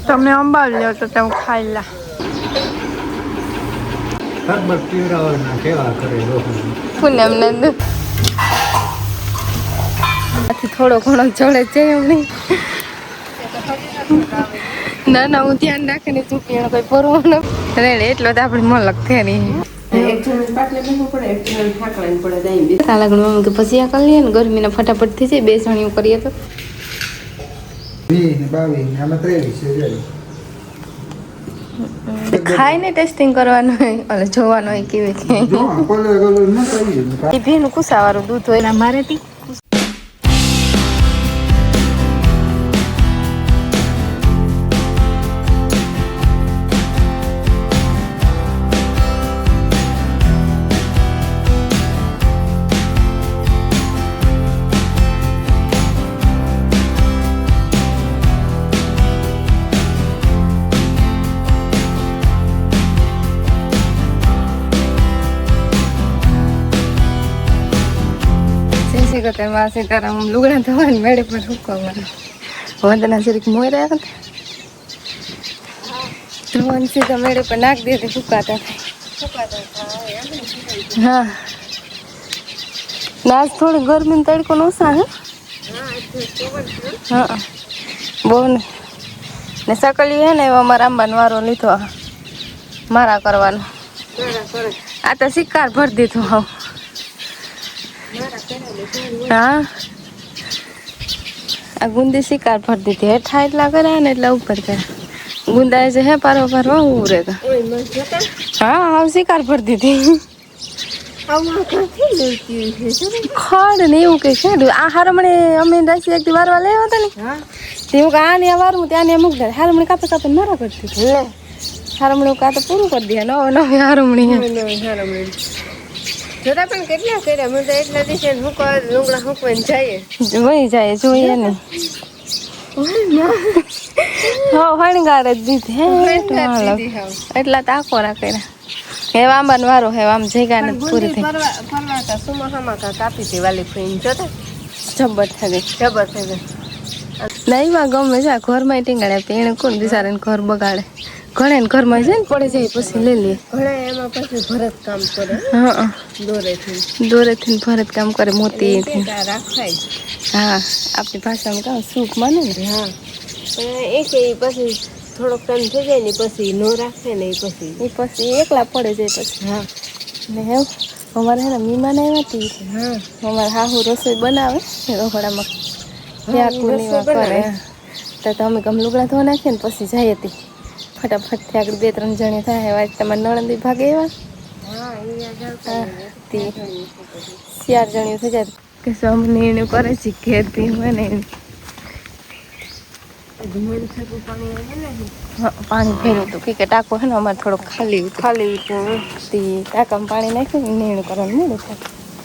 તમે અંબાડી લો તો તમે ખાઈ લા. પૂનમ ને થોડો ઘણો ચડે છે એમને. ના ના હું ધ્યાન રાખીને ચૂકી કોઈ પરવાનો રેડે એટલો તો આપડે મલક થે નહીં. એક જણ પાટલે બેસવું પડે, એક જણ ઠાકરાને પડે. લાગણ કે પછી આ કરી લઈએ ને ગરમીને ફટાફટ થઈ જાય. 2 જણીઓ કરીએ તો 22 ખાઈને ટેસ્ટિંગ કરવાનું હોય અને જોવાનું હોય કેવી કે ભીનું કુસાવાળું દૂધ હોય ને મારેથી માં સીતારામ લુગડા ધોવાને મેળે પર સુકવવાનું. વંદના જરીક મોર્યા હતા ધોવાનું સીધા મેળે પર નાખી દે સુકાતા થાય. હા નાચ થોડી ગરમી ને તડકો નો ઓછા હે. હા બહુ ને સકલી હે ને અમારા આંબાનો વારો લીધો મારા કરવાનો. આ તો શિકાર ભરી દીધો હાવ. હા આ ગુંદી શિકાર ભર દીધી હેઠા એટલા કર્યા ને એટલે ઉપર કર્યા. ગુંદા છે હે પારો પારવા ઉરે તો હા હાવ શિકાર ભર દીધી. ખડ ને એવું કઈ છે આ હારમણે અમે રાશી એક વારવા લેવા હતા ને તેવું કે આ ને વારવું ત્યાં ને મૂક દે. હારમણી કાપે કાપે મારા કરતી હારમણી કા તો પૂરું કરી દે. નવી હારમણી જોતા પણ કેટલા કર્યા મને તો એટલા દિવસે લુગડા હુકવાઈને જાય વહી જાય જોઈએ ને. હા હણગાર જ દીધી એટલા તાકોરા કર્યા. હેવા આંબાનો વારો હેવા આમ જગ્યા ને પૂરી થઈ ફરવાતા સુમાહામાં કાપી હતી વાલી ફઈને જોતા જબર થઈ ગઈ જબર થઈ ગઈ. નહીં ગમે છે ઘરમાં ટીંગાડ્યા એને કોણ બિચારાને ઘર બગાડે. ઘણા ને ઘરમાં છે ને પડે જાય પછી લઈ લઈએ. ઘણા એમાં પછી ભરત કામ કરે. હા દોરેથી ભરત કામ કરે મોતી રાખાય. હા આપણી ભાષામાં કહો સૂપ માને ને. હા એક પછી થોડોક ટાઈમ થઈ જાય ને પછી નો રાખે ને પછી એકલા પડે જાય પછી. હા ને એવું અમારે હે ને મીમાન આવ્યા હતી. હા અમારે હાહુ રસોઈ બનાવે રસોડામાં કરે તો અમે ગમલુગડા ધોવા નાખીએ ને પછી જાય હતી ફટાફટ થી આગળ 2-3 જણી થાય. વાત તમારે નણંદી ભાગે એવા 4 જણીઓ થઈ જાય કે સમને એને કરે છે ઘેરથી મને પાણી ભર્યું હતું કે ટાંકો હે ને અમારે થોડોક ખાલી ટાંકામાં પાણી નાખ્યું ને નીણ કરવાનું મોડું થાય.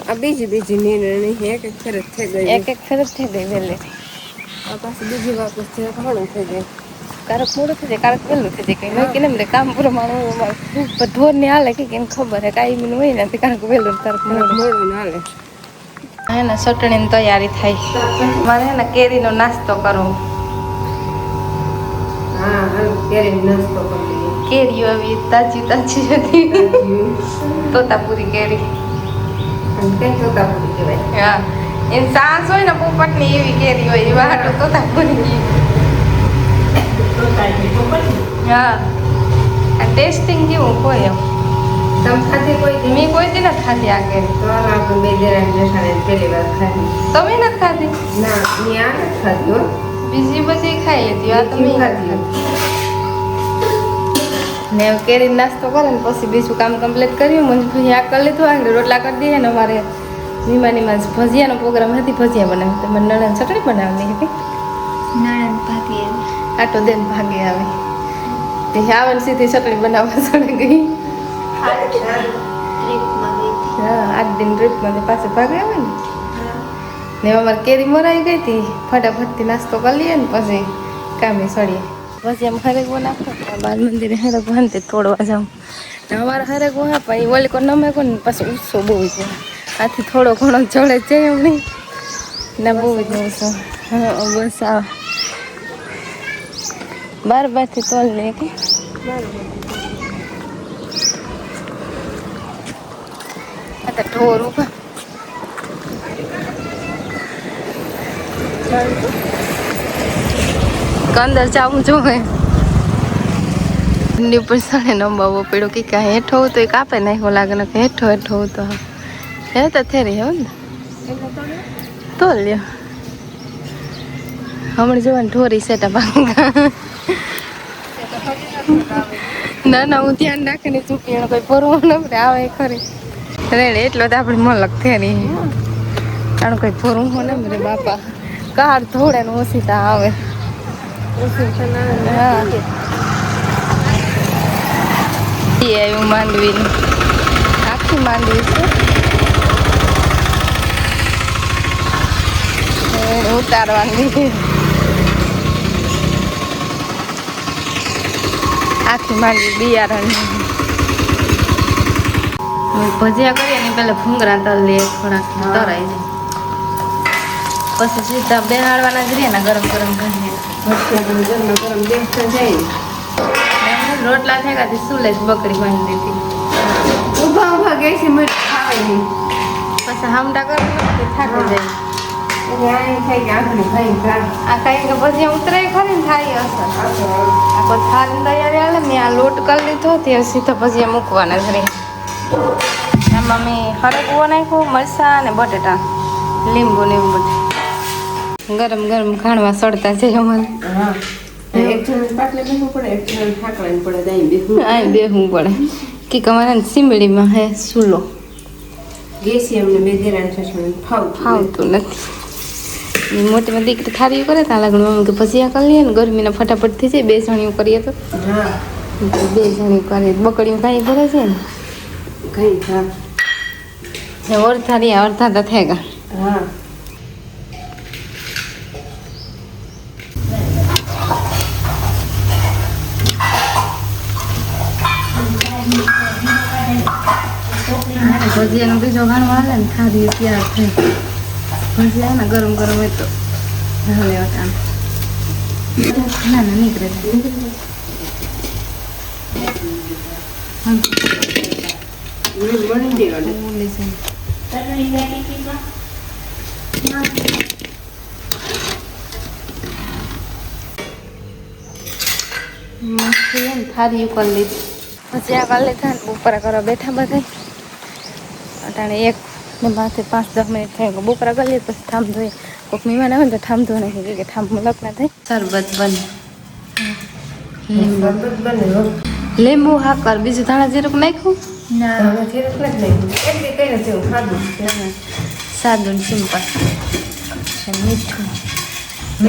આ બીજી નીણ નહીં એક ફેરત થઈ ગઈ. એક ફેરત થઈ ગઈ વહેલેથી. આ પાછી બીજી વાર પછી ઘણું થઈ જાય. કારક મોડું થઈ જાય કારક વહેલું થઈ જાય. કઈ કે ને કામ પ્રમાણે ઢોર ને હાલે કે એને ખબર હે કાંઈ હોય ને કારક વહેલું કારક મોડું હાલે. હે ને ચટણીની તૈયારી થાય. મારે હે ને કેરીનો નાસ્તો કરવો. કેરીઓ આવી તાજી હતી તોતાપુરી કેરી. તોતાપુરી કહેવાય. હા એની સાસ હોય ને પોપટની એવી કેરી હોય એવા હાટો તોતાપુરી. હા આ ટેસ્ટિંગ કેવું હોય એમ. તમે ખાધી કોઈ મેં કોઈ દી નથી ખાધી આ કેરી. પેલી વાર ખાધી. તમે નથી ખાધી? ના મેં આ નથી ખાધી. બીજી બધી ખાઈ હતી આ તમે ખાધી ને કેરી નાસ્તો કરે ને પછી બીજું કામ કમ્પ્લીટ કર્યું. મને પછી આ કરી લીધું આગળ રોટલા કરી દઈએ ને અમારે મીમાનીમાં ભજીયાનો પ્રોગ્રામ હતી. ભજીયા બનાવી તો મને નણંદ ચટણી બનાવવાની હતી. નણંદ ભાગે આટો દેન ભાગે આવે તે આવે ને સીધી ચટણી બનાવવા ચડી ગઈ. હા 8 દિન ટ્રીપમાં પાછળ ભાગે આવે ને અમારે કેરી મરાઈ ગઈ હતી. ફટાફટથી નાસ્તો કરી લઈએ ને પછી કામે સળીએ. પછી એમ હરેગો નાખો બાલ મંદિરે હરેગો ને તે તોડવા જાઉં. અમારે હરેગો હા પણ ઓલી કો નમે કો ને પછી ઉત્સો બહુ છે. આથી થોડો ઘણો ચડે છે એમ નહીં ને બહુ જ ઉત્સો. હા બસ આવે 12 તોલ લે કે આ તો ઢોર ઉભા અંદર જાવું જોવે ની ઉપર સણે નંબાવો પડ્યો કે કાંઈ હેઠો હોય તો એ કાપે નાખ્યો લાગે ને હેઠો હેઠો હોય તો હે તો થેરી હે ને તો લ્યો હમણાં જોવાનું ઢોરી સેટા ભાંગા ના ના હું ધ્યાન રાખીને ચૂકી એનો કોઈ પરવું ન આવે ખરી રેડે એટલો તો આપણી મલક થેરી આનું કોઈ પરવું ને રે બાપા કાર થોડે ને ઓછીતા આવે હા એવું માંડવી આખી માંડવી છે ઉતારવાની આખી માંડવી બિયારણ ભજીયા કરીએ ને પેલા ભૂંગરા તલ લે થોડાક તરાઈ જાય પછી સીધા બેહાડવાના જ રહે ને ગરમ ગરમ કરીએ ગરમ બેસતા જાય રોટલા થાય કાથી સુલે બકરી બાંધી દીધી ઉભા ઉભા ગઈ છે મર ખાવે નહીં પછી હામડા કરવાનું થાકી જાય આ કઈ કે પછી ઉતરે ખરી ને થાય અસર આખો થાળી તૈયારી હાલે મેં આ લોટ કરી લીધો તે સીધા પછી મૂકવાના જ રહે એમાં મેં હરગવો નાખ્યો મરચાં અને બટેટા લીંબુ ને એવું બધું ગરમ ગરમ ખાણવા સડતા છે અમારે બેહવું પડે કે અમારે સિમડીમાં હે સુલો ફાવતું નથી મોટીમાં દીકરી ખારી કરે ત્યાં લાગણ મમ્મી કે ભજીયા કરી લઈએ ને ગરમીના ફટાફટ થઈ જાય 2 જણીઓ કરીએ તો 2 જણીઓ કરીએ બકડીઓ કાંઈ ભરે છે ને કઈ અડધા તો થઈ ગયા હા ભજીયાનો બીજો ઘણો હાલે ને ખારી તૈયાર થઈ ભજીયા ને ગરમ ગરમ હોય તો હાલે વટાણ ના ના નીકળે થારી કરી લીધી ભજીયા કરી લીધા ને બપોરા કરવા બેઠા બધા અટાણે 1 ને 5-10 મિનિટ થાય બપોરા કરી લઈએ પછી ઠામ ધોઈએ કોઈક મહેમાન આવે ને તો ઠામ ધોવા નાખી કે ઠામ મલક ના થાય શરબત બને લીંબુ હાકર બીજું ધાણા જીરું નાખ્યું સાદું સિમ્પલ મીઠું 2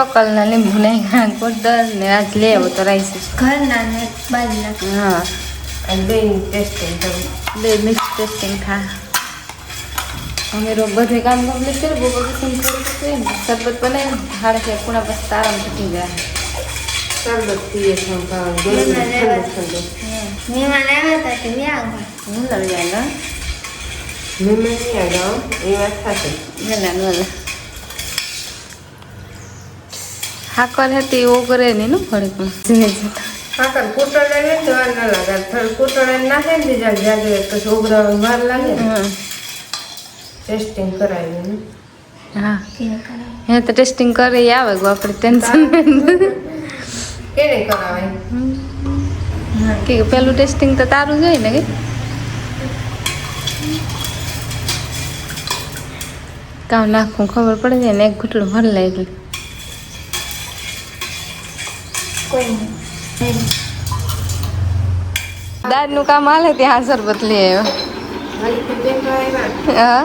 વકલના લીંબુ નાખ્યા કોદર ને આજ લેવો તો રાઈસ ઘરના ને બાજુના હા બે મિક્સ ટેસ્ટિંગ થાય અમે બધે કામ કમ્પ્લીટ કર્યું બપોર પછી શરબત બનાવી હાડે છે પૂણા પછી આરામ થતી જાય શરબત પીએ મહેમાન આવ્યા હતા કે વ્યા હું લઈ આવ્યા મહેમાન આવ્યા એ વાત થશે વેલા હાકર હતી ઓગરે નહીં ને ફરી પણ હાકર કૂટણ લાગે તો વાર ના લાગે કૂટણ નાખે ને જાગે પછી ઓગરા વાર લાગે ટેસ્ટિંગ કરાવી ને હા હે તો ટેસ્ટિંગ કરી આવે ગો આપણે ટેન્શન કેને કરાવે કે પેલું ટેસ્ટિંગ તો તારું જ હોય ને કે કામ નાખું ખબર પડે છે ને એક ઘૂંટડું ભર લે એટલે દાદનું કામ હાલે ત્યાં શરબત લઈ આવ્યો હા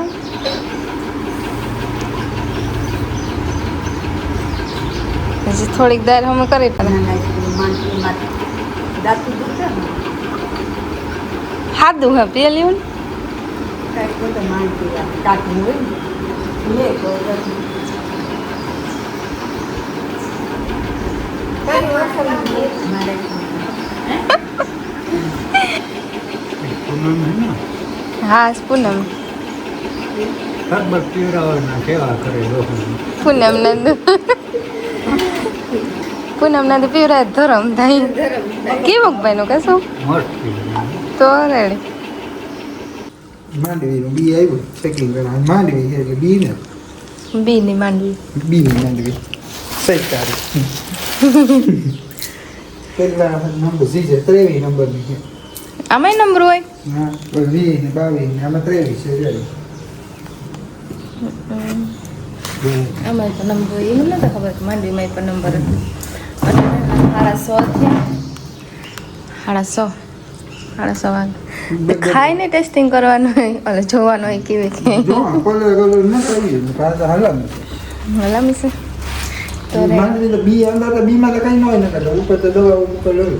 હજી થોડીક દાર અમે કરી પણ હાદું હા પેલી હા પૂનમ શરબત પીવડાવવાના સેવા કરે પૂનમ નંદ પૂનમ ના પીવરાય ધરમ થાય કેવું ભાઈ નું કશું તો રેડી માંડવી નું બી આવ્યું સેકિંગ કરવા માંડવી છે એટલે બી ને બી ની માંડવી સરકારી પેલા નંબર છે 23 નંબર ની છે આમાંય નંબર હોય હા 20 ને 22 ને આમાં 23 છે રેડી આમાં તો નંબર હોય એવું નતા ખબર કે માંડવીમાં પણ નંબર હતો અને 150 વાગે ખાઈને ટેસ્ટિંગ કરવાનું હોય ઓલે જોવાનું હોય કેવી કે જો કલર ન કરી પાછા હાલમ હલામી છે તો માંડવી તો બી અંદર તો બી માં તો કઈ ન હોય ને એટલે ઉપર તો દવા ઉપર લઈ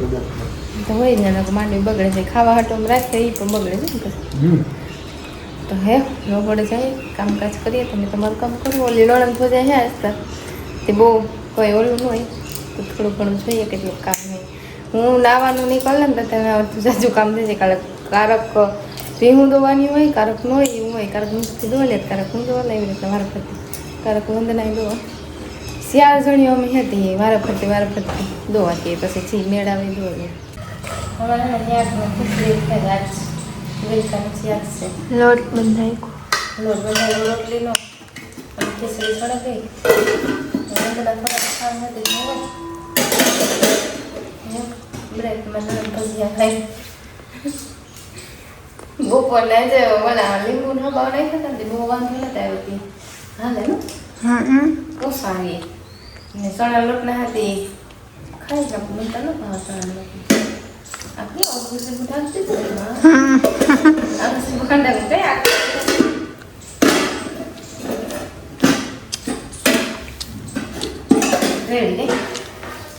તો હોય ને માંડવી બગડે છે ખાવા હાટો રાખે એ પણ બગડે છે ને તો હે ન પડે જાય કામકાજ કરીએ તમે તમારું કામ કરો ઓલી નણંદ થઈ જાય હે આજકાલ તે બહુ કોઈ ઓલું ન હોય તો થોડું ઘણું જોઈએ કેટલું કામ હોય હું નાવાનું નીકળે ને તો તમે તું જાજુ કામ થઈ જાય કારક ભીહું દોવાની હોય કારક ન હોય એવું હોય કારક નુકથી દોવા લે કારક હું દોવા એવી રીતે વારા ફરતી કારક વંદના દોવા શિયાળ જણીઓ અમે હતી વારા ફરતી દોવાતી પછી છી મેળાવી દોવા લોટ બંધાઈ રોટલીનો ખીચડી સળગી બ્રેડમાં ભજીયા ખાઈ બપોરના જે ઓલા લીંબુ ના બાવ નાખ્યા હતા ને બહુ વાંધો નતા આવતી હાલે ને બહુ સારી ને ચણા લોટના હતી ખાઈ જાઉં બનતા ન ભાવ ચણા લોટ આપણી ઓગુસે બુઢાતી તો આ બુખાંડા કઈ આ રેડી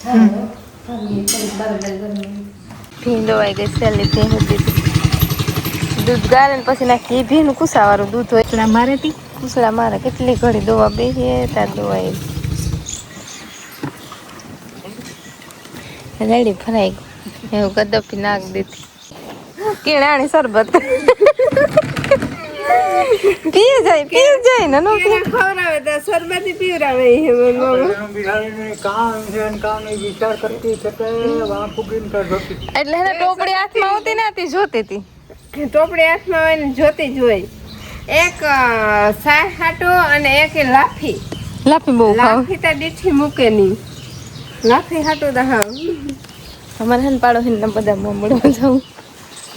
હાલો ભીંડોવાઈ ગઈ સેલી ભી હતી દૂધ ગાળે ને પછી નાખી ભીનું કુસાવાળું દૂધ હોય એટલા મારે તી કુસડા મારે કેટલી ઘડી દોવા બેસીએ ત્યાં દોવાઈ રેડી ફરાઈ ગયું એવું ગદપી નાખ દીધી કેળાણી શરબત પીએ જાય ને નો ખવડાવે તો શરબત પીવડાવે એટલે એને ટોપડી હાથમાં આવતી ને હતી જોતી હતી ટોપડી હાથમાં હોય ને જોતી જ હોય એક સાય હાટો અને એક લાફી બહુ લાફી તો દીઠી મૂકે નહીં લાફી હાટો તો હા અમારે હન પાડો હે બધા મોમડવા જાઉં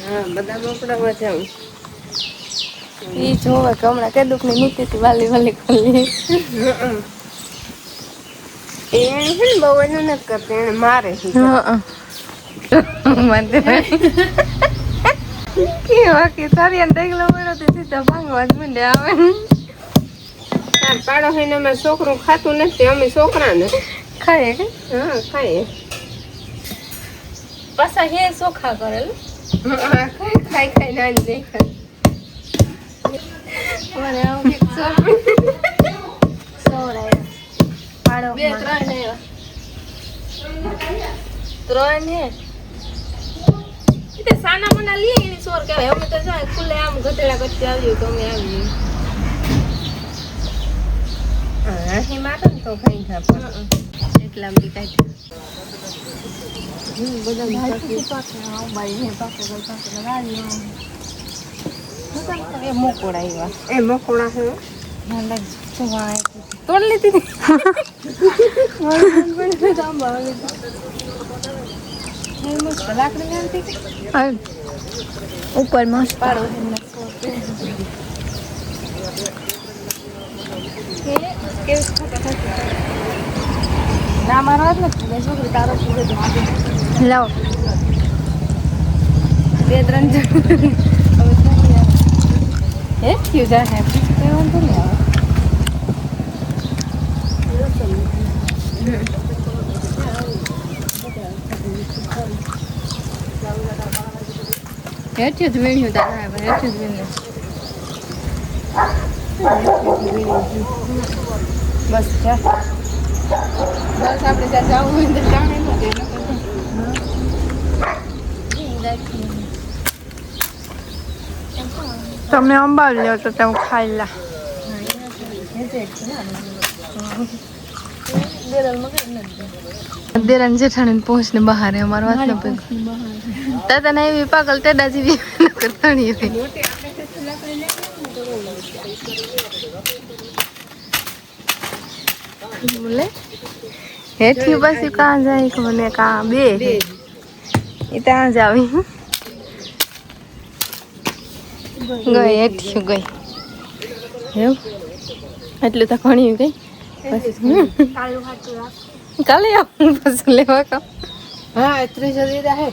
હા બધા મોકડામાં જાઉં ઈ જોવે કે હમણાં કે દુઃખની નીતિથી વાલી ખોલી એને છે ને બહુ એનું નથી કરતી એને મારે કેવા કે તારી ઢગલો મળ્યો તે સીધા ભાંગવા જ માંડે આવે પાડો હોય ને અમે છોકરું ખાતું નથી અમે છોકરાને ખાઈએ કે હા ખાઈએ પાછા હે ચોખા કરેલ ખાઈ નાની દેખાય મને આવું સોરાય પાડો બે ત્રણ હે તે સાના મના લઈએ એની સોર કહેવાય અમે તો જાય ખુલ્લે આમ ગધેડા કરતી આવ્યું તો અમે આવીએ હા હે મારે ને તો ખાઈ ખા પણ એટલા બી કાઈ બધા મોકોડા આવ્યા એ મોકોડા છે તોડ લીધી ઉપર મસ્ત પાડો ના મારો જ નથી છોકરી તારો લાવો બે ત્રણ હે ક્યુ જા હે વાંધો નહીં આવે હેઠું જ વીણ્યું તારા હેઠું જ વીણ્યું બસ જા બસ આપણે ત્યાં જવું હોય તો જાણે નથી તમે અંબાલ લો તો તમે ખાઈ લા દેરાન જેઠાણી પહોંચને બહાર હે અમારો વાત ન પગ દાદા ને એવી પાગલ ટેડા જેવી કરતાણી એવી બોલે હેઠી પાછી કાં જાય કે મને કાં બે એ ત્યાં જ આવી ગઈ હેઠી ગઈ એવું એટલું તો ઘણી ગઈ પછી કાલે આવું પછી લેવા કામ હા 30 હે